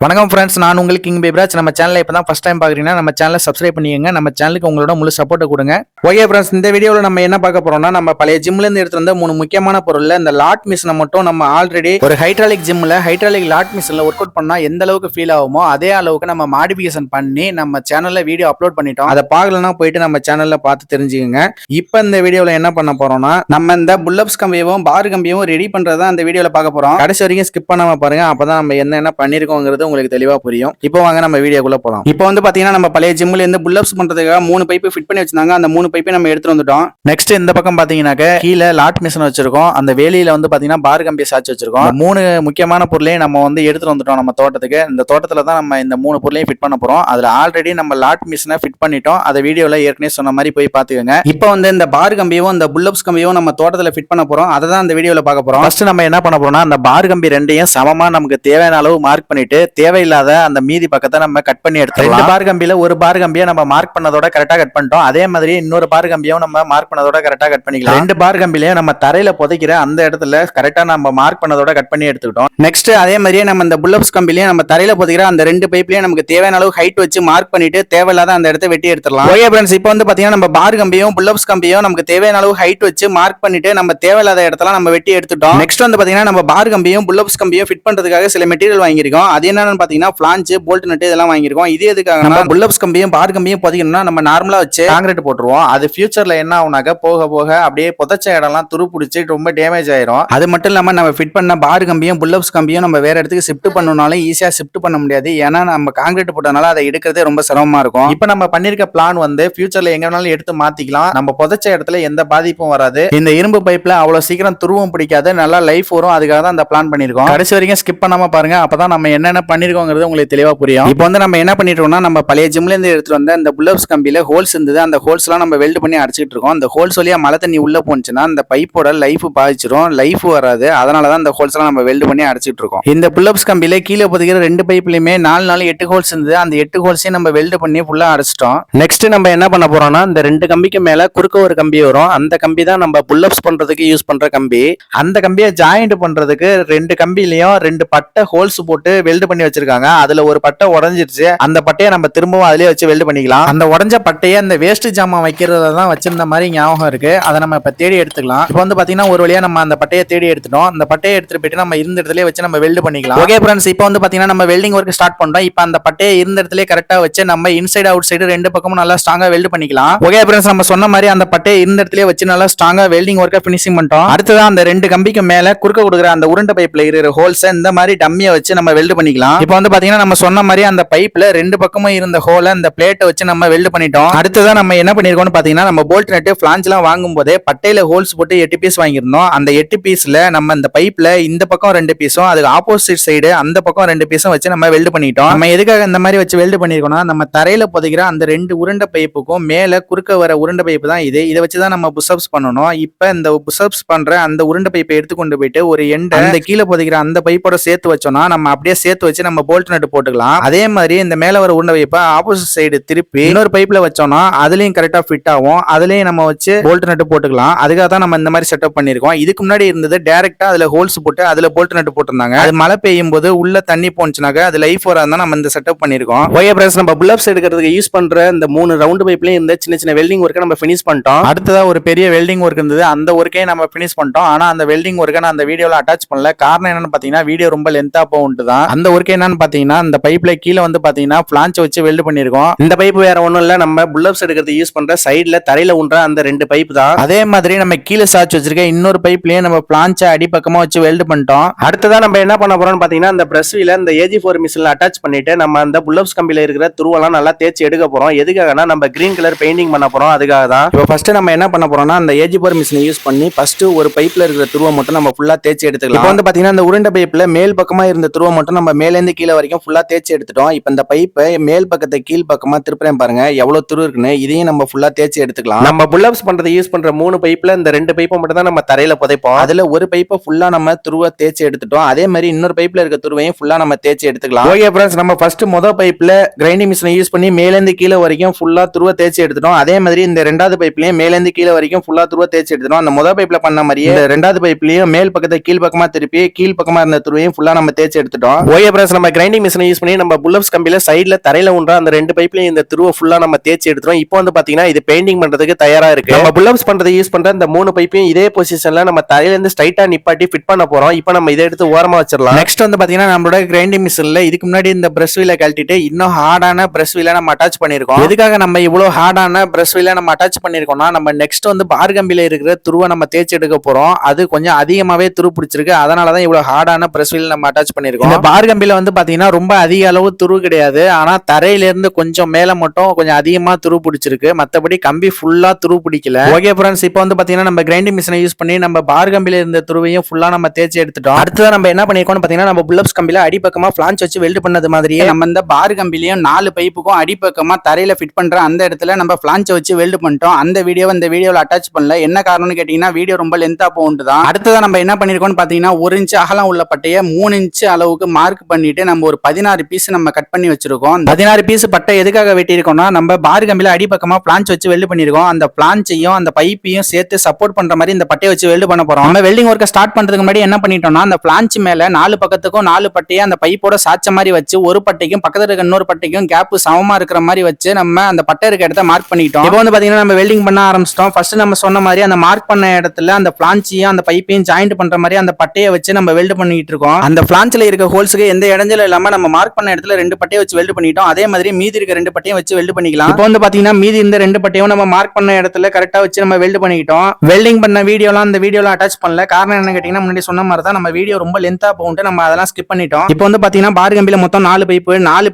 வணக்கம் ஃப்ரெண்ட்ஸ், நான் உங்களுக்கு கிங் பேபிராஜ். நம்ம சேனலை இப்போ தான் ஃபஸ்ட் டைம் பார்க்குறீங்கன்னா நம்ம சேனலை சப்ஸ்கிரைப் பண்ணிக்கங்க. நம்ம சேனலுக்கு உங்களோட முழு சப்போர்ட்டை கொடுங்க. ஓகே ஃப்ரெண்ட்ஸ், இந்த வீடியோவில் நம்ம என்ன பார்க்க போறோம்னா, நம்ம பழைய ஜிம்லேருந்து எடுத்து வந்த 3 முக்கியமான பொருளில் இந்த லாட் மிஷினை மட்டும் நம்ம ஆல்ரெடி ஒரு ஹைட்ராலிக் ஜிம்மில் ஹைட்ராலிக் லாட் மிஷினில் ஒர்க் அவுட் பண்ணால் எந்த அளவுக்கு ஃபீல் ஆகுமோ அதே அளவுக்கு நம்ம மாடிஃபிகேஷன் பண்ணி நம்ம சேனலில் வீடியோ அப்லோட் பண்ணிட்டோம். அதை பார்க்கலன்னா போயிட்டு நம்ம சேனலில் பார்த்து தெரிஞ்சுக்கோங்க. இப்போ இந்த வீடியோவில் என்ன பண்ண போறோம்னா, நம்ம இந்த புல்லப்ஸ் கம்பியவும் பார் கம்பியவும் ரெடி பண்ணுறதா இந்த வீடியோவில் பார்க்க போகிறோம். கடைசி வரைக்கும் ஸ்கிப் பண்ணாம பாருங்க, அப்பதான் நம்ம என்ன பண்ணிருக்கோங்கிறது உங்களுக்கு தெளிவா புரியும். இப்போ வாங்க நம்ம வீடியோக்குள்ள போலாம். இப்போ வந்து பாத்தீங்கன்னா நம்ம பழைய ஜிம்ல இருந்து புல்லப்ஸ் பண்றதுக்காக 3 பைப்பு ஃபிட் பண்ணி வச்சிருந்தாங்க. அந்த 3 பைப்பை நம்ம எடுத்துட்டு வந்துட்டோம். நெக்ஸ்ட் இந்த பக்கம் பாத்தீங்கன்னாக்க கீழே லாட் மிஷின் வச்சிருக்கோம். அந்த வேலியில வந்து பாத்தீங்கன்னா பார் கம்பியை சாச்சு வச்சிருக்கோம். 3 முக்கியமான பொருளையும் நம்ம வந்து எடுத்துட்டு வந்துட்டோம் நம்ம தோட்டத்துக்கு. இந்த தோட்டத்துல தான் நம்ம இந்த 3 பொருளையும் ஃபிட் பண்ண போறோம். அதுல ஆல்ரெடி நம்ம லாட் மிஷினை ஃபிட் பண்ணிட்டோம். அதை வீடியோல ஏற்கனவே சொன்ன மாதிரி போய் பாத்துக்கோங்க. இப்போ வந்து இந்த பார் கம்பியும் இந்த புல்லப்ஸ் கம்பியும் நம்ம தோட்டத்துல ஃபிட் பண்ண போறோம். அதை தான் இந்த வீடியோல பார்க்க போறோம். ஃபர்ஸ்ட் நம்ம என்ன பண்ண போறோம்னா, அந்த பார் கம்பி ரெண்டையும் சமமா நமக்கு தேவையான அளவு மார்க் பண்ணிட்டு தேவையில்லாத அந்த மீதி பக்கத்தை நம்ம கட் பண்ணி எடுத்துக்கலாம். 2 பார் கம்பியில ஒரு பார் கம்பியை நம்ம மார்க் பண்ணதோட கரெக்டா கட் பண்ணிட்டோம். அதே மாதிரி இன்னொரு பார் கம்பியும் நம்ம மார்க் பண்ணதோட கரெக்டா கட் பண்ணிக்கலாம். 2 பார் கம்பிலையும் நம்ம தரையில புதைக்கிற அந்த இடத்துல கரெக்டா நம்ம மார்க் பண்ணதோட கட் பண்ணி எடுத்துக்கிட்டோம். நெக்ஸ்ட் அதே மாதிரியே நம்ம இந்த புல்லப்ஸ் கம்பிலையும் நம்ம தரையில புதைக்கிற அந்த 2 பைப்லயும் நமக்கு தேவையான அளவு ஹைட் வச்சு மார்க் பண்ணிட்டு தேவையில்லாத அந்த இடத்தை வெட்டி எடுத்துடலாம். ஓகே ஃப்ரெண்ட்ஸ், இப்போ வந்து பாத்தீங்கன்னா நம்ம பார் கம்பியும் புல்லப்ஸ் கம்பியும் நமக்கு தேவையான அளவு ஹைட் வச்சு மார்க் பண்ணிட்டு நம்ம தேவையில்லாத இடத்துல நம்ம வெட்டி எடுத்துட்டோம். நெக்ஸ்ட் வந்து பாத்தீங்கன்னா நம்ம பார் கம்பியும் புல்லப்ஸ் கம்பியும் ஃபிட் பண்றதுக்காக சில மெட்டீரியல் வாங்கியிருக்கோம். அது என்னன்னு பாத்தீங்கன்னா பிளான்ச், போல்ட் நட் இதெல்லாம் வாங்கியிருக்கோம். இது எதுக்காக நம்ம புல்லப்ஸ் கம்பியும் பார் கம்பியும் புதைக்கணும்னா நம்ம நார்மலா வச்சு கான்கிரீட் போட்டுருவோம். அது ஃபியூச்சர்ல என்ன ஆகுனாக்க போக போக அப்படியே புதைச்ச இடம்லாம் துரு பிடிச்சி ரொம்ப டேமேஜ் ஆயிரும். அது மட்டும் இல்லாம நம்ம ஃபிட் பண்ண பார் கம்பியும் புல்லப்ஸ் கம்பியும் நம்ம வேற இடத்துக்கு ஷிஃப்ட் பண்ணணும்னாலும் ஈஸியா ஷிஃப்ட் பண்ண முடியாது. ஏன்னா நம்ம கான்கிரீட் போட்டனால அதை எடுக்கிறதே ரொம்ப சிரமமா இருக்கும். இப்போ நம்ம பண்ணிருக்க பிளான் வந்து ஃபியூச்சர்ல எங்க வேணாலும் எடுத்து மாத்திக்கலாம். நம்ம புதைச்ச இடத்துல எந்த பாதிப்பும் வராது. இந்த இரும்பு பைப்ல அவ்வளவு சீக்கிரம் துருவம் பிடிக்காது, நல்லா லைஃப் வரும். அதுக்காக தான் அந்த பிளான் பண்ணிருக்கோம். கடைசி வரைக்கும் ஸ்கிப் பண்ணாம பாருங்க, அப்பதான் நம்ம என்னென்ன பண்ணிருக்கோங்கிறது உங்களுக்கு தெளிவா புரியும். இப்போ வந்து நம்ம என்ன பண்ணிட்டோம்னா, நம்ம பழைய ஜிம்ல இருந்து எடுத்துட்டு வந்த இந்த புல்லப்ஸ் கம்பியில ஹோல்ஸ் இருந்தது. அந்த ஹோல்ஸ் எல்லாம் நம்ம வெல்ட் பண்ணி அடிச்சிட்டு இருக்கோம். அந்த ஹோல்ஸ் வழியா மழை தண்ணி உள்ள போச்சுன்னா அந்த பைப்போட லைஃப் பாதிச்சிரும், லைஃப் வராது. அதனாலதான் இந்த ஹோல்ஸ் எல்லாம் நம்ம வெல்ட் பண்ணி அடிச்சிட்டு இருக்கோம். இந்த புல்லப்ஸ் கம்பியில கீழே புதைக்கிற 2 பைப்லயுமே 4 8 ஹோல்ஸ் இருந்தது. அந்த 8 ஹோல்ஸையும் நம்ம வெல்ட் பண்ணி ஃபுல்லா அடிச்சிட்டோம். நெக்ஸ்ட் நம்ம என்ன பண்ண போறோம்னா, இந்த 2 கம்பிக்கு மேல குறுக்க ஒரு கம்பி வரும். அந்த கம்பி தான் நம்ம புல்லப்ஸ் பண்றதுக்கு யூஸ் பண்ற கம்பி. அந்த கம்பியை ஜாயிண்ட் பண்றதுக்கு 2 கம்பிலையும் 2 பட்டை ஹோல்ஸ் போட்டு வெல்ட் பண்ணி வச்சிருக்காங்க. அதுல ஒரு பட்டை உடஞ்சிருச்சு. அந்த பட்டையை நம்ம திரும்பவும் அதிலே வச்சு வெல்ட் பண்ணிக்கலாம். அந்த உடஞ்ச பட்டையை அந்த வேஸ்ட் ஜாமான் வைக்கிறத தான் வச்சிருந்த மாதிரி ஞாபகம் இருக்கு. அதை நம்ம இப்ப தேடி எடுத்துக்கலாம். இப்போ வந்து பாத்தீங்கன்னா ஒரு வழியா நம்ம அந்த பட்டையை தேடி எடுத்துட்டோம். அந்த பட்டையை எடுத்துட்டு போயிட்டு நம்ம இருந்த இடத்துல வச்சு நம்ம வெல்ட் பண்ணிக்கலாம். ஓகே ஃப்ரெண்ட்ஸ், இப்போ வந்து பாத்தீங்கன்னா நம்ம வெல்டிங் ஒர்க் ஸ்டார்ட் பண்றோம். இப்போ அந்த பட்டையை இருந்த இடத்துல கரெக்டா வச்சு நம்ம இன்சைட் அவுட் சைடு 2 பக்கமும் நல்லா ஸ்ட்ராங்கா வெல்ட் பண்ணிக்கலாம். ஓகே ஃப்ரெண்ட்ஸ், நம்ம சொன்ன மாதிரி அந்த பட்டையை இருந்த இடத்துல வச்சு நல்லா ஸ்ட்ராங்கா வெல்டிங் ஒர்க்கை ஃபினிஷிங் பண்ணிட்டோம். அடுத்ததான் அந்த 2 கம்பிக்கு மேல குறுக்க கொடுக்குற அந்த உருண்டை பைப்ல இருக்கிற ஹோல்ஸ் இந்த மாதிரி டம்மியை வச்சு நம்ம வெல்ட் பண்ணிக்கலாம். இப்போ வந்து பாத்தீங்கன்னா நம்ம சொன்ன மாதிரி அந்த பைப்ல 2 பக்கமும் இருந்த ஹோலை அந்த பிளேட்டை வச்சு நம்ம வெல்ட் பண்ணிட்டோம். அடுத்ததான் நம்ம என்ன பண்ணிருக்கோம்னு பாத்தீங்கன்னா, நம்ம போல்ட் நட் பிளான்ச் எல்லாம் வாங்கும் போதே பட்டையில ஹோல்ஸ் போட்டு 8 பீஸ் வாங்கியிருந்தோம். அந்த 8 பீஸ்ல நம்ம இந்த பைப்ல இந்த பக்கம் 2 பீஸும் அதுக்கு ஆப்போசிட் சைடு அந்த பக்கம் 2 பீஸும் வச்சு நம்ம வெல்ட் பண்ணிட்டோம். நம்ம எதுக்காக இந்த மாதிரி வச்சு வெல்ட் பண்ணிருக்கோம்னா, நம்ம தரையில புதைக்கிற அந்த 2 உருண்டை பைப்புக்கும் மேல குறுக்க வர உருண்டை பைப்பு தான் இது. இதை வச்சுதான் நம்ம புஷ்அப்ஸ் பண்ணணும். இப்ப இந்த புஷ்அப்ஸ் பண்ற அந்த உருண்டை பைப்பை எடுத்து கொண்டு போயிட்டு ஒரு எண்ட் அந்த கீழே புதைக்கிற அந்த பைப்போட சேர்த்து வச்சோம்னா நம்ம அப்படியே சேர்த்து வச்சு நம்ம போல்ட் நட் போட்டுக்கலாம். அதே மாதிரி இந்த மேல வர உருண்டை பைப்பை ஆப்போசிட் சைடு திருப்பி இன்னொரு பைப்ல வச்சோம்னா அதுலயும் கரெக்டா ஃபிட் ஆகும். அதுலயும் நம்ம வச்சு போல்ட் நட் போட்டுக்கலாம். அதுக்காக தான் நம்ம இந்த மாதிரி செட்டப் பண்ணிருக்கோம். இதுக்கு முன்னாடி இருந்தது டைரக்டா அதுல ஹோல்ஸ் போட்டு அதுல போல்ட் நட் போட்டிருந்தாங்க. அது மழை பெய்யும் போது உள்ள தண்ணி போச்சுனாக்க அது லைஃப் வராதான் நம்ம இந்த செட்டப் பண்ணிருக்கோம். ஓகே ஃப்ரெண்ட்ஸ், நம்ம புல்லப்ஸ் எடுக்கிறதுக்கு யூஸ் பண்ற இந்த 3 ரவுண்ட் பைப்லயும் இந்த சின்ன சின்ன வெல்டிங் ஒர்க்கை நம்ம ஃபினிஷ் பண்ணிட்டோம். அடுத்ததா ஒரு பெரிய வெல்டிங் ஒர்க் இருந்தது. அந்த ஒர்க்கையும் நம்ம ஃபினிஷ் பண்ணிட்டோம். ஆனா அந்த வெல்டிங் ஒர்க்கை நான் அந்த வீடியோல அட்டாச் பண்ணல. காரணம் என்னன்னு பாத்தீங்கன்னா, வீடியோ ரொம்ப லென்த்தா போகுது தான். அந்த ஒர்க் என்னன்னு பாத்தீங்கன்னா, இந்த பைப்ல கீழே வந்து பாத்தீங்கன்னா பிளான்ச் வச்சு வெல்ட் பண்ணிருக்கோம். இந்த பைப் வேற ஒண்ணும் இல்ல, நம்ம புல்லப்ஸ் எடுக்கிறது யூஸ் பண்ற சைடுல தரையில ஊன்ற அந்த 2 பைப் தான். அதே மாதிரி நம்ம கீழே சாச்சு வச்சிருக்க இன்னொரு பைப்லயும் நம்ம பிளான்ச்ச அடிப்பக்கமா வச்சு வெல்ட் பண்ணிட்டோம். அடுத்ததா நம்ம என்ன பண்ண போறோம்னு பாத்தீங்கன்னா, இந்த பிரஷ் வீல இந்த AG4 மிஷின்ல அட்டாச் பண்ணிட்டு நம்ம அந்த புல்லப்ஸ் கம்பியில இருக்கிற துருவெல்லாம் நல்லா தேய்ச்சி எடுக்க போறோம். எதுக்காகனா நம்ம கிரீன் கலர் பெயிண்டிங் பண்ண போறோம். அதுக்காக தான் இப்போ ஃபர்ஸ்ட் நம்ம என்ன பண்ண போறோம்னா, அந்த AG4 மிஷினை யூஸ் பண்ணி ஃபர்ஸ்ட் ஒரு பைப்ல இருக்கிற துருவ மட்டும் நம்ம ஃபுல்லா தேய்ச்சி எடுத்துக்கலாம். இப்போ வந்து பாத்தீங்கன்னா இந்த உருண்டை பைப்ல மேல் பக்கமா இருந்த துருவ மட்டும் நம்ம மேல இருந்து கீழே வரைக்கும் ஃபுல்லா தேய்ச்சி எடுத்துட்டோம். இப்போ இந்த பைப்பை மேல் பக்கத்தை கீழ் பக்கமா திருப்புறேன் பாருங்க, எவ்வளவு துரு இருக்குன்னு. இதையும் நம்ம ஃபுல்லா தேய்ச்சி எடுத்துக்கலாம். நம்ம புல்லப்ஸ் பண்றது யூஸ் பண்ற 3 பைப்ல இந்த 2 பைப்பை மட்டும் தான் நம்ம தரையில புதைப்போம். அதுல ஒரு பைப்பை ஃபுல்லா நம்ம துருவ தேய்ச்சி எடுத்துட்டோம். அதே மாதிரி இன்னொரு பைப்ல இருக்க துருவையும் ஃபுல்லா நம்ம தேய்ச்சி எடுத்துக்கலாம். ஓகே ஃப்ரெண்ட்ஸ், நம்ம ஃபர்ஸ்ட் முதல் பைப்ல கிரைண்டிங் மிஷினை யூஸ் பண்ணி மேல இருந்து கீழே வரைக்கும் ஃபுல்லா துருவ தேய்ச்சி எடுத்துட்டோம். அதே மாதிரி இந்த 2வது பைப்லயும் மேல இருந்து கீழே வரைக்கும் ஃபுல்லா துருவ தேய்ச்சி எடுத்துட்டோம். அந்த முதல் பைப்ல பண்ண மாதிரியே இந்த 2வது பைப்லயும் மேல் பக்கத்தை கீழ் பக்கமா திருப்பி கீழ் பக்கமா இருந்த துருவையும் ஃபுல்லா நம்ம தேய்ச்சி எடுத்துட்டோம். ஓகே ஃப்ரெண்ட்ஸ், ஃப்ரெண்ட்ஸ் நம்ம கிரைண்டிங் மிஷினை யூஸ் பண்ணி நம்ம புல்லப்ஸ் கம்பியில சைடுல தரையில ஊன்ற அந்த ரெண்டு பைப்லயும் இந்த துருவை ஃபுல்லா நம்ம தேய்ச்சி எடுத்துறோம். இப்போ வந்து பாத்தீங்கன்னா இது பெயிண்டிங் பண்றதுக்கு தயாரா இருக்கு. நம்ம புல்லப்ஸ் பண்றது யூஸ் பண்ற இந்த 3 பைப்பையும் இதே பொசிஷன்ல நம்ம தரையில இருந்து ஸ்ட்ரைட்டா நிப்பாட்டி ஃபிட் பண்ண போறோம். இப்போ நம்ம இதை எடுத்து ஓரமா வச்சிடலாம். நெக்ஸ்ட் வந்து பாத்தீங்கன்னா நம்மளோட கிரைண்டிங் மிஷின்ல இதுக்கு முன்னாடி இந்த பிரஷ் வீல கழட்டிட்டு இன்னும் ஹார்டான பிரஷ் வீல நம்ம அட்டாச் பண்ணிருக்கோம். எதுக்காக நம்ம இவ்வளவு ஹார்டான பிரஷ் வீல நம்ம அட்டாச் பண்ணிருக்கோம்னா நம்ம நெக்ஸ்ட் வந்து பார் கம்பியில இருக்கிற துருவை நம்ம தேய்ச்சி எடுக்க போறோம். அது கொஞ்சம் அதிகமாவே துரு பிடிச்சிருக்கு. அதனாலதான் இவ்வளவு ஹார்டான பிரஷ் வீல் நம்ம அட்டாச் பண்ணிருக்கோம். இந்த பார் கம்பியில வந்து பாத்தீங்கன்னா ரொம்ப அதிக அளவு துரு கிடையாது. ஆனா தரையில இருந்து கொஞ்சம் மேல மட்டும் கொஞ்சம் அதிகமா துரு பிடிச்சிருக்கு. மத்தபடி கம்பி ஃபுல்லா துரு பிடிக்கல. ஓகே ஃப்ரெண்ட்ஸ், இப்போ வந்து பாத்தீங்கன்னா நம்ம கிரைண்டிங் மிஷினை யூஸ் பண்ணி நம்ம பார் கம்பியில இருந்த துருவையும் ஃபுல்லா நம்ம தேய்ச்சி எடுத்துட்டோம். அடுத்ததா நம்ம என்ன பண்ணிருக்கோம்னு பாத்தீங்கன்னா நம்ம புல்லப்ஸ் கம்பியில அடிப்பக்கமா பிளான்ச் வச்சு வெல்ட் பண்ணது மாதிரியே நம்ம இந்த பார் கம்பிலையும் 4 பைப்புக்கும் அடிப்பக்கமா தரையில ஃபிட் பண்ற அந்த இடத்துல நம்ம பிளான்ச் வச்சு வெல்ட் பண்ணிட்டோம். அந்த வீடியோவை இந்த வீடியோல அட்டாச் பண்ணல. என்ன காரணம்னு கேட்டீங்கன்னா வீடியோ ரொம்ப லென்த்தா போகுது தான். அடுத்ததா நம்ம என்ன பண்ணிருக்கோம்னு பாத்தீங்கன்னா 1 இன்ச் அகலம் உள்ள பட்டையை 3 இன்ச் அளவுக்கு மார்க் பண்ணிட்டு நம்ம ஒரு 16 பீஸ் நம்ம கட் பண்ணி வச்சிருக்கோம். 16 பீஸ் பட்டை எதுக்காக வெட்டியிருக்கோம்னா நம்ம பார் கம்பியில அடிப்பக்கமா பிளான்ச் வச்சு வெல்ட் பண்ணிருக்கோம். அந்த பிளான்ச்சையும் அந்த பைப்பையும் சேர்த்து சப்போர்ட் பண்ற மாதிரி இந்த பட்டையை வச்சு வெல்ட் பண்ண போறோம். நம்ம வெல்டிங் ஒர்க்கை ஸ்டார்ட் பண்றதுக்கு முன்னாடி என்ன பண்ணிட்டோம்னா அந்த பிளான்ச் மேல 4 பக்கத்துக்கும் 4 பட்டையை அந்த பைப்போட சாச்ச மாதிரி வச்சு ஒரு பட்டைக்கும் பக்கத்துல இருக்க இன்னொரு பட்டைக்கும் கேப் சமமா இருக்கிற மாதிரி வச்சு நம்ம அந்த பட்டை இருக்க இடத்த மார்க் பண்ணிட்டோம். இப்போ வந்து பாத்தீங்கன்னா நம்ம வெல்டிங் பண்ண ஆரம்பிச்சிட்டோம். ஃபர்ஸ்ட் நம்ம சொன்ன மாதிரி அந்த மார்க் பண்ண இடத்துல அந்த பிளான்ச்சையும் அந்த பைப்பையும் ஜாயிண்ட் பண்ற மாதிரி அந்த பட்டையை வச்சு நம்ம வெல்ட் பண்ணிட்டு இருக்கோம். அந்த பிளான்ச்ல இருக்க ஹோல்ஸ்க்கு எந்த இடைஞ்சலும் இல்லாம நம்ம மார்க் பண்ண இடத்துல 2 பட்டையை வச்சு வெல்ட் பண்ணிட்டோம். அதே மாதிரி மீதி இருக்க 2 பட்டையும் வச்சு வெல்ட் பண்ணிக்கலாம். இப்போ வந்து பாத்தீங்கன்னா மீதி இந்த 2 பட்டையும் நம்ம மார்க் பண்ண இடத்துல கரெக்டா வச்சு நம்ம வெல்ட் பண்ணிட்டோம். வெல்டிங் பண்ண வீடியோலாம் அந்த வீடியோல அட்டாச் பண்ணல. காரணம் என்ன கேட்டீங்கன்னா முன்னாடி சொன்ன மாதிரி தான் நம்ம வீடியோ ரொம்ப லென்த்தா போகுது. நம்ம அதெல்லாம் ஸ்கிப் பண்ணிட்டோம். இப்போ வந்து பாத்தீங்கன்னா பார் கம்பியில மொத்தம் 4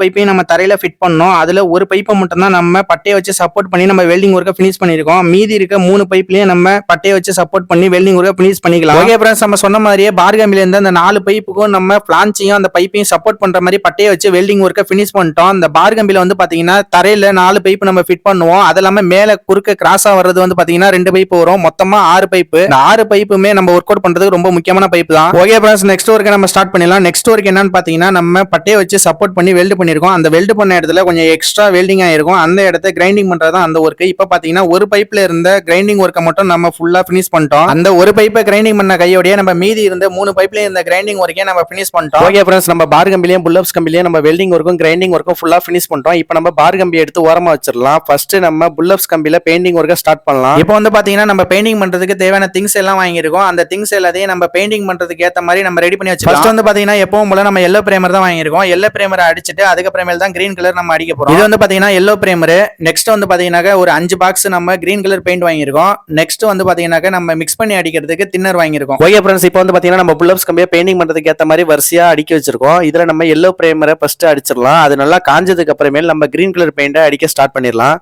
பைப்பையும் நம்ம தரையில ஃபிட் பண்ணோம். அதுல ஒரு பைப்பை மட்டும் தான் நம்ம பட்டையை வச்சு சப்போர்ட் பண்ணி நம்ம வெல்டிங் ஒர்க்கை ஃபினிஷ் பண்ணிருக்கோம். மீதி இருக்க 3 பைப்லயும் நம்ம பட்டையை வச்சு சப்போர்ட் பண்ணி வெல்டிங் ஒர்க்கை ஃபினிஷ் பண்ணிக்கலாம். ஓகே ஃப்ரெண்ட்ஸ், நம்ம சொன்ன மாதிரியே பார் கம்பியில இருந்து அந்த 4 பைப்புக்கும் நம்ம பிளான்ச்சையும் அந்த பைப்பையும் சப்போர்ட் பண்ற மாதிரி பட்டையை வச்சு வெல்டிங் ஒர்க்கை ஃபினிஷ் பண்ணிட்டோம். இந்த பார் கம்பியில வந்து பாத்தீங்கன்னா தரையில 4 பைப் நம்ம ஃபிட் பண்ணுவோம். அது இல்லாம மேல குறுக்க கிராஸா வர்றது வந்து பாத்தீங்கன்னா 2 பைப் வரும். மொத்தமா 6 பைப்பு. இந்த 6 பைப்புமே நம்ம ஒர்க் அவுட் பண்றதுக்கு ரொம்ப முக்கியமான பைப் தான். ஓகே ஃப்ரெண்ட்ஸ், நெக்ஸ்ட் ஒர்க்கை நம்ம ஸ்டார்ட் பண்ணிடலாம். நெக்ஸ்ட் ஒர்க் என்னன்னு பாத்தீங்கன்னா நம்ம பட்டையை வச்சு சப்போர்ட் பண்ணி வெல்ட் பண்ணிருக்கோம். அந்த வெல்ட் பண்ண இடத்துல கொஞ்சம் எக்ஸ்ட்ரா வெல்டிங் ஆயிருக்கும். அந்த இடத்தை கிரைண்டிங் பண்றதா அந்த ஒர்க். இப்போ பாத்தீங்கன்னா ஒரு பைப்ல இருந்த கிரைண்டிங் ஒர்க்கை மட்டும் நம்ம ஃபுல்லா ஃபினிஷ் பண்ணிட்டோம். அந்த ஒரு பைப்பை கிரைண்டிங் பண்ண கையோடய நம்ம மீதி இருந்த 3 பைப்ல இருந்த கிரைண்டிங் ஒர்க்கே நம்ம ஃபினிஷ் பண்ணிட்டோம். ஓகே ஃப்ரெண்ட்ஸ், நம்ம பார் கம்பிலையும் புல்லப்ஸ் கம்பிலையும் நம்ம வெல்டிங் ஒர்க்கும் கிரைண்டிங் ஒர்க்கும் ஃபுல்லா ஃபினிஷ் பண்ணிட்டோம். இப்போ நம்ம பார் கம்பி எடுத்து ஓரமா வச்சிடலாம். ஃபர்ஸ்ட் நம்ம புல்லப்ஸ் கம்பியில பெயிண்டிங் ஒர்க்கை ஸ்டார்ட் பண்ணலாம். இப்போ வந்து பாத்தீங்கன்னா நம்ம பெயிண்டிங் பண்றதுக்கு தேவையான திங்ஸ் எல்லாம் வாங்கியிருக்கோம். அந்த திங்ஸ் எல்லாத்தையும் நம்ம பெயிண்டிங் பண்றதுக்கு ஏத்த மாதிரி நம்ம ரெடி பண்ணி வச்சிருக்கோம். ஃபர்ஸ்ட் வந்து பாத்தீங்கன்னா எப்பவும் போல நம்ம எல்லோ பிரேமர் தான் வாங்கியிருக்கோம். எல்லோ பிரேமரை அடிச்சிட்டு அதுக்கப்புறமேல தான் கிரீன் கலர் நம்ம அடிக்க போறோம். இது வந்து பாத்தீங்கன்னா எல்லோ பிரேமர். நெக்ஸ்ட் வந்து பாத்தீங்கன்னா ஒரு 5 பாக்ஸ் நம்ம கிரீன் கலர் பெயிண்ட் வாங்கியிருக்கோம். நெக்ஸ்ட் வந்து பாத்தீங்கன்னா நம்ம மிக்ஸ் பண்ணி அடிக்கிறதுக்கு தின்னர் வாங்கியிருக்கோம். ஓகே ஃப்ரெண்ட்ஸ், இப்போ வந்து பாத்தீங்கன்னா நம்ம புல்லப்ஸ் கம்பியை பெயிண்டிங் பண்றதுக்கு ஏத்த மாதிரி வரிசையா அடிக்க வச்சிருக்கோம். இதுல நம்ம எல்லோ பிரேமரை ஃபர்ஸ்ட் அடிச்சிடலாம். அது நல்லா காஞ்சதுக்கு அப்புறமேல் நம்ம கிரீன் கலர் பெயிண்டை அடிக்க ஸ்டார்ட் பண்ணிடலாம்.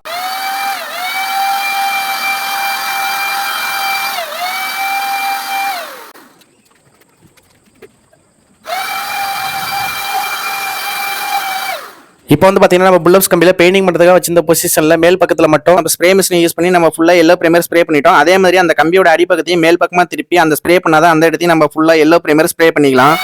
இப்போ வந்து பாத்தீங்கன்னா நம்ம புல்லப்ஸ் கம்பியில பெயிண்டிங் பண்றதுக்காக வச்சிருந்த பொசிஷன்ல மேல் பக்கத்துல மட்டும் நம்ம ஸ்ப்ரே மிஷினை யூஸ் பண்ணி நம்ம ஃபுல்லா எல்லோ பிரேமர் ஸ்ப்ரே பண்ணிட்டோம். அதே மாதிரி அந்த கம்பியோட அடிப்பக்கத்தையும் மேல் பக்கமா திருப்பி அந்த ஸ்ப்ரே பண்ணாதான் அந்த இடத்தையும் நம்ம ஃபுல்லா எல்லோ பிரேமர் ஸ்ப்ரே பண்ணிக்கலாம்.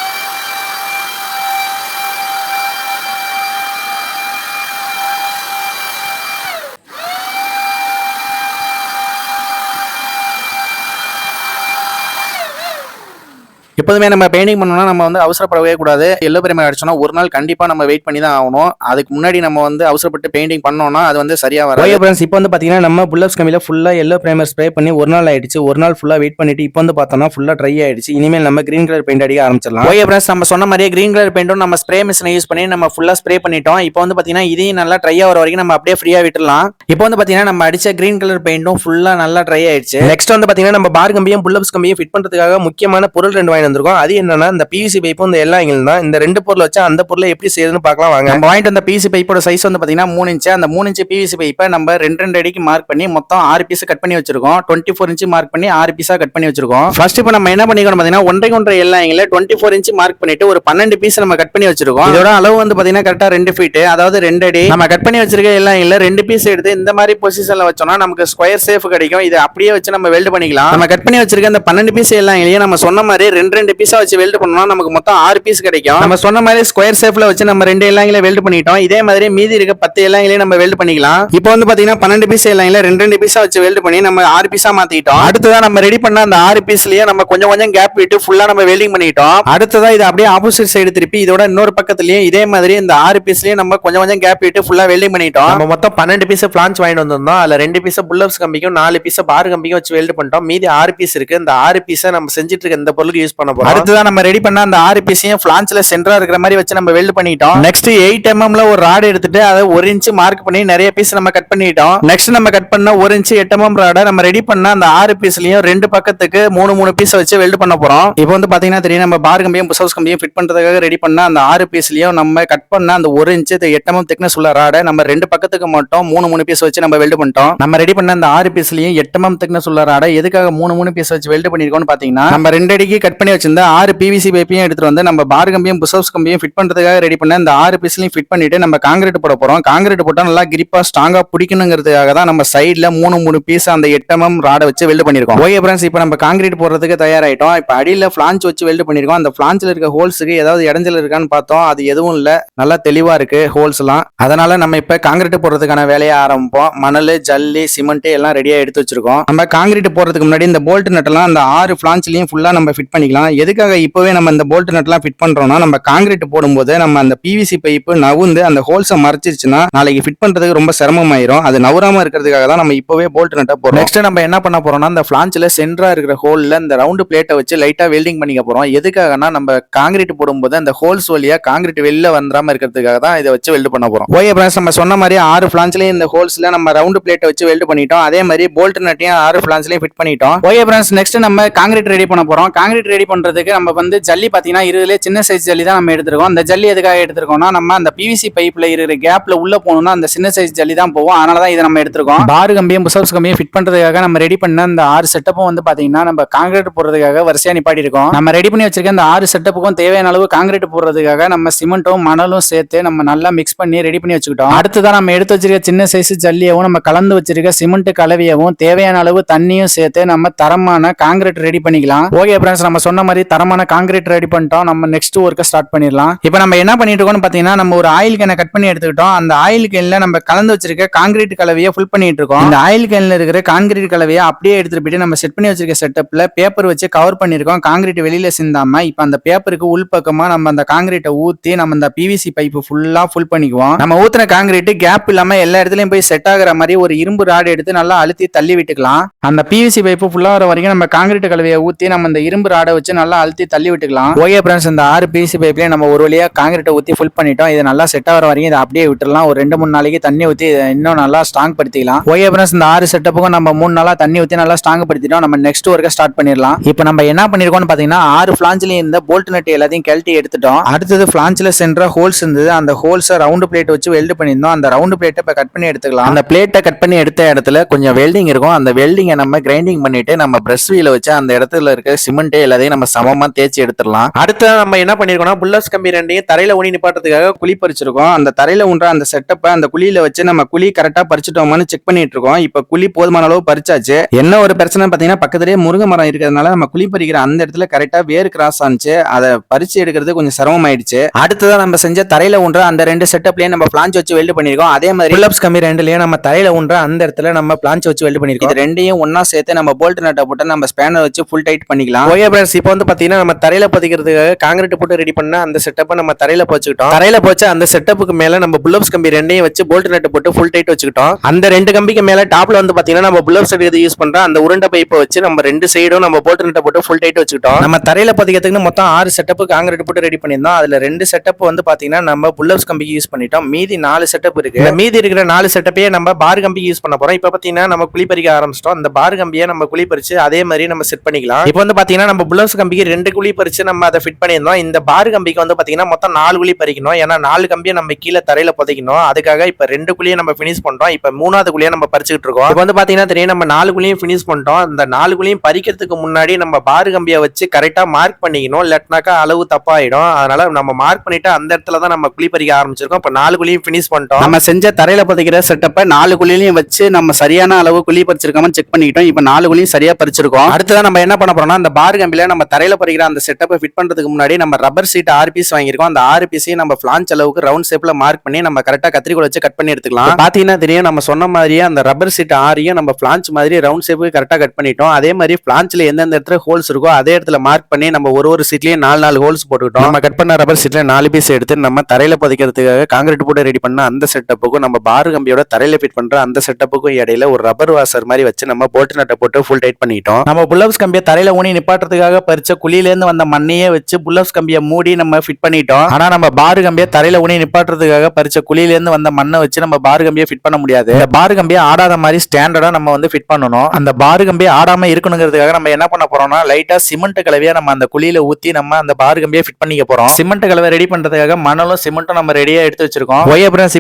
எப்போதுமே நம்ம பெயிண்டிங் பண்ணோம்னா நம்ம வந்து அவசரப்படவே கூடாது. எல்லோ பிரேமர் அடிச்சோம்னா ஒரு நாள் கண்டிப்பா நம்ம வெயிட் பண்ணி தான் ஆகணும். அதுக்கு முன்னாடி நம்ம வந்து அவசரப்பட்டு பெயிண்டிங் பண்ணோம்னா அது வந்து சரியா வராது. ஓகே ஃப்ரெண்ட்ஸ், இப்போ வந்து பாத்தீங்கன்னா நம்ம புல்லப்ஸ் கம்பியில ஃபுல்லா எல்லோ பிரேமர் ஸ்ப்ரே பண்ணி ஒரு நாள் ஆயிடுச்சு. ஒரு நாள் ஃபுல்லா வெயிட் பண்ணிட்டு இப்போ வந்து பார்த்தோம்னா ஃபுல்லா ட்ரை ஆயிடுச்சு. இனிமேல் நம்ம கிரீன் கலர் பெயிண்ட் அடிக்க ஆரம்பிச்சிடலாம். ஓகே ஃப்ரெண்ட்ஸ், நம்ம சொன்ன மாதிரியே கிரீன் கலர் பெயிண்டும் நம்ம ஸ்ப்ரே மிஷினை யூஸ் பண்ணி நம்ம ஃபுல்லா ஸ்ப்ரே பண்ணிட்டோம். இப்போ வந்து பாத்தீங்கன்னா இதையும் நல்லா ட்ரை ஆகிற வரைக்கும் நம்ம அப்படியே ஃப்ரீயா விட்டுலாம். இப்போ வந்து பாத்தீங்கன்னா நம்ம அடிச்ச கிரீன் கலர் பெயிண்டும் ஃபுல்லா நல்லா ட்ரை ஆயிடுச்சு. நெக்ஸ்ட் வந்து பாத்தீங்கன்னா நம்ம பார் கம்பியும் புல்லப்ஸ் கம்பியும் ஃபிட் பண்றதுக்காக முக்கியமான பொருள் 2 வாங்கி வந்திருக்கோம். அது என்னன்னா இந்த பிவிசி பைப்பும் இந்த எல்லா ஆங்கிள் தான். இந்த 2 பொருளை வச்சு அந்த பொருளை எப்படி செய்யறதுன்னு பார்க்கலாம் வாங்க. நம்ம வாங்கிட்டு வந்த பிவிசி பைப்போட சைஸ் வந்து பாத்தீங்கன்னா 3 இன்ச். அந்த 3 இன்ச் பிவிசி பைப்பை நம்ம 2 அடிக்கு மார்க் பண்ணி மொத்தம் 6 பீஸ் கட் பண்ணி வச்சிருக்கோம். 24 இன்ச் மார்க் பண்ணி 6 பீஸா கட் பண்ணி வச்சிருக்கோம். ஃபர்ஸ்ட் இப்போ நம்ம என்ன பண்ணிக்கணும் பாத்தீங்கன்னா 1.5 எல்லா ஆங்கிள் 24 இன்ச் மார்க் பண்ணிட்டு ஒரு 12 பீஸ் நம்ம கட் பண்ணி வச்சிருக்கோம். இதோட அளவு வந்து பாத்தீங்கன்னா கரெக்டா 2 ஃபீட், அதாவது 2 அடி. நம்ம கட் பண்ணி வச்சிருக்க எல்லா ஆங்கிள் 2 பீஸ் எடுத்து இந்த மாதிரி பொசிஷன்ல வச்சோம்னா நமக்கு ஸ்கொயர் ஷேப் கிடைக்கும். இது அப்படியே வச்சு நம்ம வெல்ட் பண்ணிக்கலாம். நம்ம கட் பண்ணி வச்சிருக்க அந்த 12 பீஸ் எல்லா ஆங்கிளையும் நம்ம சொன்ன மாதிரி 2 ரெண்டு பீஸா வச்சு வெல்ட் பண்ணோம்னா நமக்கு மொத்தம் 6 பீஸ் கிடைக்கும். நம்ம சொன்ன மாதிரி ஸ்கொயர் ஷேப்ல வச்சு நம்ம 2 எல்லாங்கில வெல்ட் பண்ணிட்டோம். இதே மாதிரி மீதி இருக்க 10 எல்லாங்கிலையும் நம்ம வெல்ட் பண்ணிக்கலாம். இப்போ வந்து பாத்தீங்கன்னா 12 பீஸ் எல்லாங்கில 2 பீஸா வச்சு வெல்ட் பண்ணி நம்ம 6 பீஸா மாத்திட்டோம். அடுத்ததா நம்ம ரெடி பண்ண அந்த 6 பீஸ்லயே நம்ம கொஞ்சம் கேப் விட்டு ஃபுல்லா நம்ம வெல்டிங் பண்ணிட்டோம். அடுத்ததா இது அப்படியே ஆப்போசிட் சைடு திருப்பி இதோட இன்னொரு பக்கத்துலயும் இதே மாதிரி இந்த 6 பீஸ்லயே நம்ம கொஞ்சம் கேப் விட்டு ஃபுல்லா வெல்டிங் பண்ணிட்டோம். நம்ம மொத்தம் 12 பீஸ் பிளான்ஸ் வாங்கிட்டு வந்திருந்தோம். அதுல 2 பீஸ் புல்லப்ஸ் கம்பிக்கும் 4 பீஸ் பார் கம்பிக்கும் வச்சு வெல்ட் பண்ணிட்டோம். மீதி 6 பீஸ் இருக்கு. இந்த 6 பீஸை நம்ம செஞ்சுட்டு இருக்க இந்த பொருளுக்கு யூஸ் பண்ண போறோம். அடுத்ததான் நம்ம ரெடி பண்ண அந்த 6 பீஸையும் பிளான்ஸ்ல சென்டரா இருக்கிற மாதிரி வச்சு நம்ம வெல்ட் பண்ணிட்டோம். நெக்ஸ்ட் 8 mm ஒரு ராட் எடுத்துட்டு அதை 1 இன்ச் மார்க் பண்ணி நிறைய பீஸ் நம்ம கட் பண்ணிட்டோம். நெக்ஸ்ட் நம்ம கட் பண்ண 1 இன்ச் 8 mm ராட நம்ம ரெடி பண்ண அந்த 6 பீஸ்லயும் 2 பக்கத்துக்கு 3 பீஸ் வச்சு வெல்ட் பண்ண போறோம். இப்போ வந்து பாத்தீங்கன்னா தெரியும் நம்ம பார் கம்பியும் புஷ் கம்பியும் ஃபிட் பண்றதுக்காக ரெடி பண்ண அந்த 6 பீஸ்லயும் நம்ம கட் பண்ண அந்த 1 இன்ச் 8 mm திக்னஸ் உள்ள ராட நம்ம 2 பக்கத்துக்கு மட்டும் 3 பீஸ் வச்சு நம்ம வெல்ட் பண்ணிட்டோம். நம்ம ரெடி பண்ண அந்த 6 பீஸ்லயும் 8 mm திக்னஸ் உள்ள ராட எதுக்காக 3 பீஸ் வச்சு வெல்ட் பண்ணிருக்கோம்னு பாத்தீங்கன்னா நம்ம 2 அடிக்கு கட் பண்ணி வச்சிருந்த 6 PVC பைப்பையும் எடுத்துட்டு வந்து நம்ம பார் கம்பியும் புஷ் கம்பியும் ஃபிட் பண்றதுக்காக ரெடி பண்ண இந்த 6 பீஸ்லயும் ஃபிட் பண்ணிட்டு நம்ம கான்கிரீட் போட போறோம். கான்கிரீட் போட்டா நல்லா கிரிப்பா ஸ்ட்ராங்கா பிடிக்கணுங்கிறதுக்காக தான் நம்ம சைடுல 3 பீஸ் அந்த 8 mm ராட வச்சு வெல்ட் பண்ணிருக்கோம். ஓகே ஃப்ரெண்ட்ஸ், இப்போ நம்ம கான்கிரீட் போடுறதுக்கு தயாராயிட்டோம். இப்போ அடியில ஃபிளான்ச் வச்சு வெல்ட் பண்ணிருக்கோம். அந்த ஃபிளான்ச்ல இருக்க ஹோல்ஸுக்கு ஏதாவது இடைஞ்சல் இருக்கான்னு பார்த்தோம். அது எதுவும் இல்ல, நல்லா தெளிவா இருக்கு ஹோல்ஸ் எல்லாம். அதனால நம்ம இப்ப கான்கிரீட் போடுறதுக்கான வேலையை ஆரம்பிப்போம். மணல், ஜல்லி, சிமெண்ட் எல்லாம் ரெடியா எடுத்து வச்சிருக்கோம். நம்ம கான்கிரீட் போடுறதுக்கு முன்னாடி இந்த போல்ட் நட் எல்லாம் அந்த 6 ஃபிளான்ச்லயும் ஃபுல்லா நம்ம ஃபிட் பண்ணிக்கலாம். எதுக்காக இப்பவே நம்ம இந்த போல்ட் நட் எல்லாம் ஃபிட் பண்றோம்னா நம்ம கான்கிரீட் போடும்போது நம்ம அந்த PVC பைப்பு நவுந்து அந்த ஹோல்ஸை மறைச்சிருச்சுன்னா நாளைக்கு ஃபிட் பண்றதுக்கு ரொம்ப சிரமமாயிரும். அது நவராம இருக்கிறதுக்காக தான் நம்ம இப்பவே போல்ட் நட்டை போடுறோம். நெக்ஸ்ட் நம்ம என்ன பண்ண போறோம்னா இந்த ஃபிளான்ச்ல சென்டரா இருக்கிற ஹோல்ல இந்த ரவுண்ட் பிளேட்டை வச்சு லைட்டா வெல்டிங் பண்ணிக்க போறோம். எதுக்காகனா நம்ம கான்கிரீட் போடும்போது அந்த ஹோல்ஸ் வழியா கான்கிரீட் வெளில வந்துடாம இருக்கிறதுக்காக தான் இதை வச்சு வெல்ட் பண்ண போறோம். ஓகே ஃப்ரெண்ட்ஸ், நம்ம சொன்ன மாதிரி 6 ஃபிளான்ச்லயும் இந்த ஹோல்ஸ்ல நம்ம ரவுண்ட் பிளேட்டை வச்சு வெல்ட் பண்ணிட்டோம். அதே மாதிரி போல்ட் நட்டையும் 6 ஃபிளான்ச்லயும் ஃபிட் பண்ணிட்டோம். ஓகே ஃப்ரெண்ட்ஸ், நெக்ஸ்ட் நம்ம கான்கிரீட் ரெடி பண்ண போறோம். கான்கிரீட் ரெடி பண்றதுக்கு நம்ம வந்து ஜல்லி பாத்தீங்கன்னா 20 சின்ன சைஸ் ஜல்லி தான் நம்ம எடுத்திருக்கோம். அந்த ஜல்லி எதுக்காக எடுத்திருக்கோம்னா நம்ம அந்த PVC பைப்ல இருக்கிற கேப்ல உள்ள போகணும்னா அந்த சின்ன சைஸ் ஜல்லி தான் போகும். அதனால தான் இதை நம்ம எடுத்திருக்கோம். பார் கம்பியும் புஷ் கம்பியும் ஃபிட் பண்றதுக்காக நம்ம ரெடி பண்ண அந்த 6 செட்டப்பும் வந்து பாத்தீங்கன்னா நம்ம கான்கிரீட் போடுறதுக்காக வரிசையா நிப்பாட்டி இருக்கோம். நம்ம ரெடி பண்ணி வச்சிருக்க அந்த 6 செட்டப்புக்கும் தேவையான அளவு கான்கிரீட் போடுறதுக்காக நம்ம சிமெண்ட்டும் மணலும் சேர்த்து நம்ம நல்லா மிக்ஸ் பண்ணி ரெடி பண்ணி வச்சுக்கிட்டோம். அடுத்ததான் நம்ம எடுத்து வச்சிருக்க சின்ன சைஸ் ஜல்லியவும் நம்ம கலந்து வச்சிருக்க சிமெண்ட் கலவையவும் தேவையான அளவு தண்ணியும் சேர்த்து நம்ம தரமான கான்கிரீட் ரெடி பண்ணிக்கலாம். ஓகே ஃப்ரெண்ட்ஸ், நம்ம சொன்ன மாதிரி தரமான கான்கிரீட் ரெடி பண்ணிட்டோம். நம்ம நெக்ஸ்ட் ஒர்க்கை ஸ்டார்ட் பண்ணிடலாம். இப்போ நம்ம என்ன பண்ணிட்டு இருக்கோம்னு பாத்தீங்கன்னா நம்ம ஒரு ஆயில் கேனை கட் பண்ணி எடுத்துக்கிட்டோம். அந்த ஆயில் கேன்ல நம்ம கலந்து வச்சிருக்க கான்கிரீட் கலவையை ஃபுல் பண்ணிட்டு இருக்கோம். இந்த ஆயில் கேன்ல இருக்கிற கான்கிரீட் கலவையை அப்படியே எடுத்துட்டு போயிட்டு நம்ம செட் பண்ணி வச்சிருக்க செட்டப்ல பேப்பர் வச்சு கவர் பண்ணிருக்கோம். கான்கிரீட் வெளியில சிந்தாம இப்ப அந்த பேப்பருக்கு உள் பக்கமா நம்ம அந்த கான்கிரீட்டை ஊத்தி நம்ம அந்த PVC பைப்பு ஃபுல்லா ஃபுல் பண்ணிக்குவோம். நம்ம ஊத்துன கான்கிரீட் கேப் இல்லாம எல்லா இடத்துலயும் போய் செட் ஆகுற மாதிரி ஒரு இரும்பு ராடு எடுத்து நல்லா அழுத்தி தள்ளி விட்டுக்கலாம். அந்த PVC பைப்பு ஃபுல்லா வர வரைக்கும் நம்ம கான்கிரீட் கலவையை ஊத்தி நம்ம இந்த இரும்பு ராடை வச்சு நல்லா அழுத்தி தள்ளி விட்டுக்கலாம். ஓகே ஃப்ரெண்ட்ஸ், இந்த 6 PVC பைப்லயே நம்ம ஒரு வழியா கான்கிரீட்டை ஊத்தி ஃபுல் பண்ணிட்டோம். இது நல்லா செட் ஆகிற வரைக்கும் இதை அப்படியே விட்டுறலாம். ஒரு 2-3 நாளைக்கு தண்ணி ஊத்தி இன்னும் நல்லா ஸ்ட்ராங் படுத்திக்கலாம். ஓகே ஃப்ரெண்ட்ஸ், இந்த 6 செட்டப்புக்கும் நம்ம 3 நாளா தண்ணி ஊத்தி நல்லா ஸ்ட்ராங் படுத்திட்டோம். நம்ம நெக்ஸ்ட் ஒர்க்கை ஸ்டார்ட் பண்ணிடலாம். இப்போ நம்ம என்ன பண்ணிருக்கோம்னு பாத்தீங்கன்னா 6 ஃபிளான்ச்லயும் இந்த போல்ட் நட் எல்லாத்தையும் கழட்டி எடுத்துட்டோம். அடுத்தது ஃபிளான்ச்ல சென்டரா ஹோல்ஸ் இருந்தது. அந்த ஹோல்ஸை ரவுண்ட் பிளேட் வச்சு வெல்ட் பண்ணியிருந்தோம். அந்த ரவுண்ட் பிளேட்டை இப்போ கட் பண்ணி எடுத்துக்கலாம். அந்த பிளேட்டை கட் பண்ணி எடுத்த இடத்துல கொஞ்சம் வெல்டிங் இருக்கும். அந்த வெல்டிங்கை நம்ம கிரைண்டிங் பண்ணிட்டு நம்ம பிரஷ் வீல வச்சு அந்த இடத்துல இருக்க சிமெண்ட் எல்லாத்தையும் நம்ம சமமா தேய்ச்சி எடுத்துடலாம். அடுத்து நம்ம என்ன பண்ணிருக்கோம்னா புல்லப்ஸ் கம்பி 2 தரையில ஊனி நிப்பாட்டுறதுக்காக குழி பறிச்சிருக்கோம். அந்த தரையில ஊன்ற அந்த செட்டப்பை அந்த குழியில வச்சு நம்ம குழி கரெக்டா பறிச்சிட்டோமான்னு செக் பண்ணிட்டு இருக்கோம். இப்ப குழி போதுமான அளவு பறிச்சாச்சு. என்ன ஒரு பிரச்சனை பாத்தீங்கன்னா பக்கத்துலயே முருங்கை மரம் இருக்கிறதுனால நம்ம குழி பறிக்கிற அந்த இடத்துல கரெக்டா வேர் கிராஸ் ஆனிச்சு. அதை பறிச்சு எடுக்கிறது கொஞ்சம் சிரமமாயிடுச்சு. அடுத்ததான் நம்ம செஞ்ச தரையில ஊன்ற அந்த 2 செட்டப்லயே நம்ம பிளான்ச் வச்சு வெல்ட் பண்ணிருக்கோம். அதே மாதிரி புல்லப்ஸ் கம்பி 2லயும் நம்ம தரையில ஊன்ற அந்த இடத்துல நம்ம பிளான்ச் வச்சு வெல்ட் பண்ணிருக்கோம். இது ரெண்டையும் ஒன்னா சேர்த்து நம்ம போல்ட் நட்டை போட்டு நம்ம ஸ்பேனர் வச்சு ஃபுல் டைட் பண்ணிக்கலாம். ஓகே ஃப்ரெண்ட்ஸ், இப்போ வந்து பாத்தீங்கன்னா நம்ம தரையில பதிக்கிறதுக்காக கான்கிரீட் போட்டு ரெடி பண்ண அந்த செட்டப்பை நம்ம தரையில போச்சுக்கிட்டோம். தரையில போச்சு அந்த செட்டப்புக்கு மேல நம்ம புல்லப்ஸ் கம்பி 2யும் வச்சு போல்ட் நட் போட்டு ஃபுல் டைட் வச்சுக்கிட்டோம். அந்த 2 கம்பிக்கு மேல டாப்ல வந்து பாத்தீங்கன்னா நம்ம புல்லப்ஸ் யூஸ் பண்ற அந்த உருண்டை பைப்பை வச்சு நம்ம 2 சைடும் நம்ம போல்ட் நட் போட்டு ஃபுல் டைட் வச்சுக்கிட்டோம். நம்ம தரையில பதிக்கிறதுக்கு மொத்தம் 6 செட்டப் கான்கிரீட் போட்டு ரெடி பண்ணியிருந்தோம். அதுல 2 செட்டப் வந்து பாத்தீங்கன்னா நம்ம புல்லப்ஸ் கம்பிக்கு யூஸ் பண்ணிட்டோம். மீதி 4 செட்டப் இருக்கு. மீதி இருக்கிற 4 செட்டப்பையே நம்ம பார் கம்பிக்கு யூஸ் பண்ண போறோம். இப்போ பாத்தீங்கன்னா நம்ம குழி பறிக்க ஆரம்பிச்சிட்டோம். அந்த பார் கம்பியை நம்ம குழி பறிச்சு அதே மாதிரி நம்ம செட் பண்ணிக்கலாம். இப்போ வந்து பாத்தீங்கன்னா நம்ம புல்லப்ஸ் கம்பிக்கு 2 குழி பறிச்சு நம்ம அதை ஃபிட் பண்ணியிருந்தோம். இந்த பார் கம்பிக்கு வந்து பாத்தீங்கன்னா மொத்தம் 4 குழி பறிக்கணும். ஏன்னா 4 கம்பியை நம்ம கீழே தரையில புதைக்கணும். அதுக்காக இப்ப 2 குழியை நம்ம ஃபினிஷ் பண்றோம். இப்ப 3வது குழியை நம்ம பறிச்சுட்டு இருக்கோம். இப்போ வந்து பாத்தீங்கன்னா தெரியும் நம்ம 4 குழியும் ஃபினிஷ் பண்ணிட்டோம். இந்த 4 குழியும் பறிக்கிறதுக்கு முன்னாடி நம்ம பார் கம்பியை வச்சு கரெக்டா மார்க் பண்ணிக்கணும். இல்லாட்டினாக்கா அளவு தப்பாயிடும். அதனால நம்ம மார்க் பண்ணிட்டு அந்த இடத்துல தான் நம்ம குழி பறிக்க ஆரம்பிச்சிருக்கோம். இப்போ 4 குழியும் ஃபினிஷ் பண்ணிட்டோம். நம்ம செஞ்ச தரையில புதைக்கிற செட்டப்பை 4 குழியிலையும் வச்சு நம்ம சரியான அளவு குழி பறிச்சிருக்காம செக் பண்ணிக்கிட்டோம். இப்போ 4 குழியும் சரியா பறிச்சிருக்கோம். அடுத்ததான் நம்ம என்ன பண்ண போறோம்னா அந்த பார் கம்பியில நம்ம நம்ம தரையில பதிக்கிற அந்த செட்டப்பை ஃபிட் பண்றதுக்கு முன்னாடி நம்ம ரப்பர் சீட் 6 பீஸ் வாங்கியிருக்கோம். அந்த 6 பீஸையும் நம்ம ஃபிளான்ச் அளவுக்கு ரவுண்ட் ஷேப்ல மார்க் பண்ணி நம்ம கரெக்டா கத்திரிக்கோல் வச்சு கட் பண்ணி எடுத்துக்கலாம். பாத்தீங்கன்னா தெரியும், நம்ம சொன்ன மாதிரியே அந்த ரப்பர் சீட் 6ஐயும் நம்ம ஃபிளான்ச் மாதிரி ரவுண்ட் ஷேப்புக்கு கரெக்டா கட் பண்ணிட்டோம். அதே மாதிரி ஃபிளான்ச்ல எந்தெந்த இடத்துல ஹோல்ஸ் இருக்கோ அதே இடத்துல மார்க் பண்ணி நம்ம ஒரு சீட்லயும் 4 ஹோல்ஸ் போட்டுக்கிட்டோம். நம்ம கட் பண்ண ரப்பர் சீட்ல 4 பீஸ் எடுத்து நம்ம தரையில பதிக்கிறதுக்காக காங்கிரீட் போட்டு ரெடி பண்ண அந்த செட்டப்புக்கும் நம்ம பார் கம்பியோட தரையில ஃபிட் பண்ற அந்த செட்டப்புக்கும் இடையில ஒரு ரப்பர் வாசர் மாதிரி வச்சு நம்ம போல்ட் நட்டை போட்டு ஃபுல் டைட் பண்ணிட்டோம். நம்ம புல்லப்ஸ் கம்பியை தரையில ஊனி நிப்பாட்டுறதுக்காக பறிச்ச குழியில இருந்து வந்த மண்ணையே வச்சு புல்லப்ஸ் கம்பியை மூடி நம்ம ஃபிட் பண்ணிட்டோம். ஆனா நம்ம பார் கம்பியை தரையில ஊனி நிப்பாட்டுறதுக்காக பறிச்ச குழியில இருந்து வந்த மண்ணை வச்சு நம்ம பார் கம்பியை ஃபிட் பண்ண முடியாது. இந்த பார் கம்பியை ஆடாத மாதிரி ஸ்டாண்டர்டா நம்ம வந்து ஃபிட் பண்ணணும். அந்த பார் கம்பியை ஆடாம இருக்கணுங்கிறதுக்காக நம்ம என்ன பண்ண போறோம்னா லைட்டா சிமெண்ட் கலவையா நம்ம அந்த குழியில ஊத்தி நம்ம அந்த பார் கம்பியை ஃபிட் பண்ணிக்க போறோம். சிமெண்ட் கலவை ரெடி பண்றதுக்காக மணலும் சிமெண்ட்டும் நம்ம ரெடியா எடுத்து வச்சிருக்கோம்.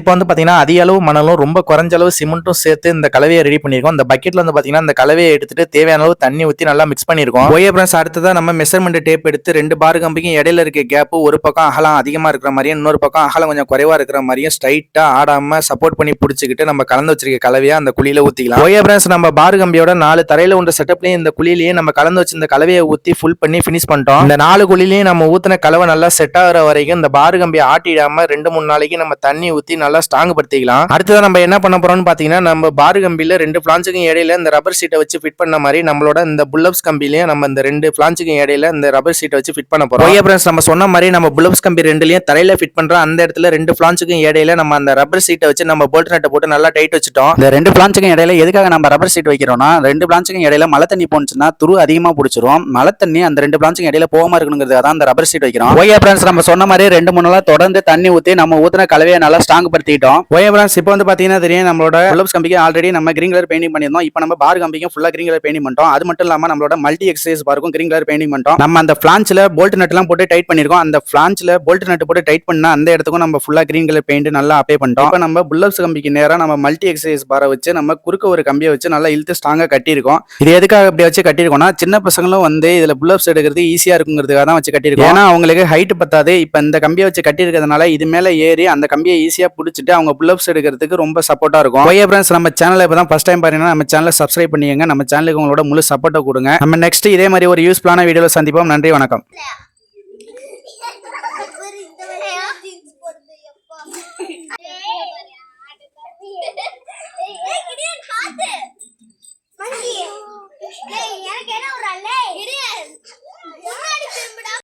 இப்போ வந்து பாத்தீங்கன்னா அதிக அளவு மணலும் ரொம்ப குறைஞ்ச அளவு சிமெண்ட்டும் சேர்த்து இந்த கலவையை ரெடி பண்ணிருக்கோம். இந்த பக்கெட்ல வந்து பாத்தீங்கன்னா இந்த கலவையை எடுத்துட்டு தேவையான அளவு தண்ணி ஊத்தி நல்லா மிக்ஸ் பண்ணிருக்கோம். அடுத்ததா நம்ம மெஷர்மெண்ட் டேப் எடுத்து 2 பார் கம்பிக்கும் இடையில இருக்க கேப் ஒரு பக்கம் அகலம் அதிகமா இருக்கிற மாதிரியும் இன்னொரு பக்கம் அகலம் கொஞ்சம் குறைவா இருக்கிற மாதிரியும் ஸ்ட்ரைட்டா ஆடாம சப்போர்ட் பண்ணி பிடிச்சிக்கிட்டு நம்ம கலந்து வச்சிருக்க கலவையா அந்த குழியில ஊத்திக்கலாம். நம்ம பார் கம்பியோட 4 தரையில உண்ட செட்டப்லயும் இந்த குழியிலேயே நம்ம கலந்து வச்சு இந்த கலவையை ஊத்தி ஃபுல் பண்ணி பினிஷ் பண்ணிட்டோம். இந்த 4 குழியிலையும் நம்ம ஊத்தின கலவை நல்லா செட் ஆகிற வரைக்கும் இந்த பார் கம்பியை ஆட்டிடாம 2-3 நாளைக்கு நம்ம தண்ணி ஊத்தி நல்லா ஸ்ட்ராங் படுத்திக்கலாம். அடுத்ததான் நம்ம என்ன பண்ண போறோம்னு பாத்தீங்கன்னா நம்ம பார் கம்பியில 2 பிளான்ச்சுக்கும் இடையில இந்த ரப்பர் சீட்டை வச்சு ஃபிட் பண்ண மாதிரி நம்மளோட இந்த புல்லப்ஸ் கம்பிலையும் நம்ம இந்த 2 பிளான்ச்சுக்கும் இடையில இந்த ரப்பர் சீட்டை வச்சு ஃபிட் பண்ண போறோம். நம்ம சொன்ன மாதிரி நம்ம புல்லப்ஸ் கம்பி 2லயும் தரையில ஃபிட் பண்ற அந்த இடத்துல 2 பிளான்ச்சுக்கும் இடையில நம்ம அந்த ரப்பர் சீட்டை வச்சு நம்ம போல்ட் நட்டை போட்டு நல்லா டைட் வச்சுட்டோம். இந்த 2 பிளான்ச்சுக்கும் இடையில எதுக்காக நம்ம ரப்பர் சீட் வைக்கிறோம்னா 2 பிளான்ச்சுக்கும் இடையில மழை தண்ணி போனுச்சுன்னா துரு அதிகமா பிடிச்சிரும். மழை தண்ணி அந்த 2 பிளான்ச்சுக்கும் இடையில போகாம இருக்கணுங்கிறதுக்காக தான் அந்த ரப்பர் சீட் வைக்கிறோம். நம்ம சொன்ன மாதிரி 2-3 நாளா தொடர்ந்து தண்ணி ஊத்தி நம்ம ஊத்தின கலவையை நல்லா ஸ்ட்ராங் படுத்திட்டோம். இப்போ வந்து பாத்தீங்கன்னா தெரியும், நம்மளோட புல்லப்ஸ் கம்பிக்கு ஆல்ரெடி நம்ம கிரீன் கலர் பெயிண்டிங் பண்ணிருந்தோம். இப்போ நம்ம பார் கம்பிக்கும் ஃபுல்லா கிரீன் கலர் பெயிண்டிங் பண்ணிட்டோம். அது மட்டும் இல்லாம நம்மளோட மல்டி எக்ஸசைஸ் பாருக்கும் கிரீன் கலர் பெயிண்டிங் பண்ணிட்டோம். நம்ம அந்த ஃபிளான்ச்ல போல்ட் நட் எல்லாம் போட்டு டைட் பண்ணிருக்கோம். அந்த ஃபிளான்ச்ல போல்ட் நட் போட்டு டைட் பண்ணா அந்த இடத்துக்கும் நம்ம ஃபுல்லா கிரீன் கலர் பெயிண்ட் நல்லா அப்ளை பண்ணிட்டோம். இப்போ நம்ம புல்லப்ஸ் கம்பிக்கு நேரா நம்ம மல்டி எக்ஸசைஸ் பாரை வச்சு நம்ம குறுக்க ஒரு கம்பியை வச்சு நல்லா இழுத்து ஸ்ட்ராங்கா கட்டியிருக்கோம். இது எதுக்காக இப்படி வச்சு கட்டியிருக்கோம்னா சின்ன பசங்களும் வந்து இதுல புல்லப்ஸ் எடுக்கிறது ஈஸியா இருக்குங்கிறதுக்காக தான் வச்சு கட்டியிருக்கோம். ஏன்னா அவங்களுக்கு ஹைட் பத்தாது. இப்போ இந்த கம்பியை வச்சு கட்டியிருக்கிறதுனால இது மேல ஏறி அந்த கம்பியை ஈஸியா பிடிச்சிட்டு அவங்க புல்லப்ஸ் எடுக்கிறதுக்கு ரொம்ப சப்போர்ட்டா இருக்கும். நம்ம சேனலை இப்பதான் ஃபர்ஸ்ட் டைம் பாருங்கன்னா நம்ம சேனலை சப்ஸ்கிரைப் பண்ணிக்கங்க. நம்ம சேனலுக்கு உங்களோட முழு சப்போர்ட்டை கொடுங்க. நம்ம நெக்ஸ்ட் இதே மாதிரி ஒரு யூஸ்ஃபுல்லான வீடியோல சந்திப்போம். நன்றி, வணக்கம்.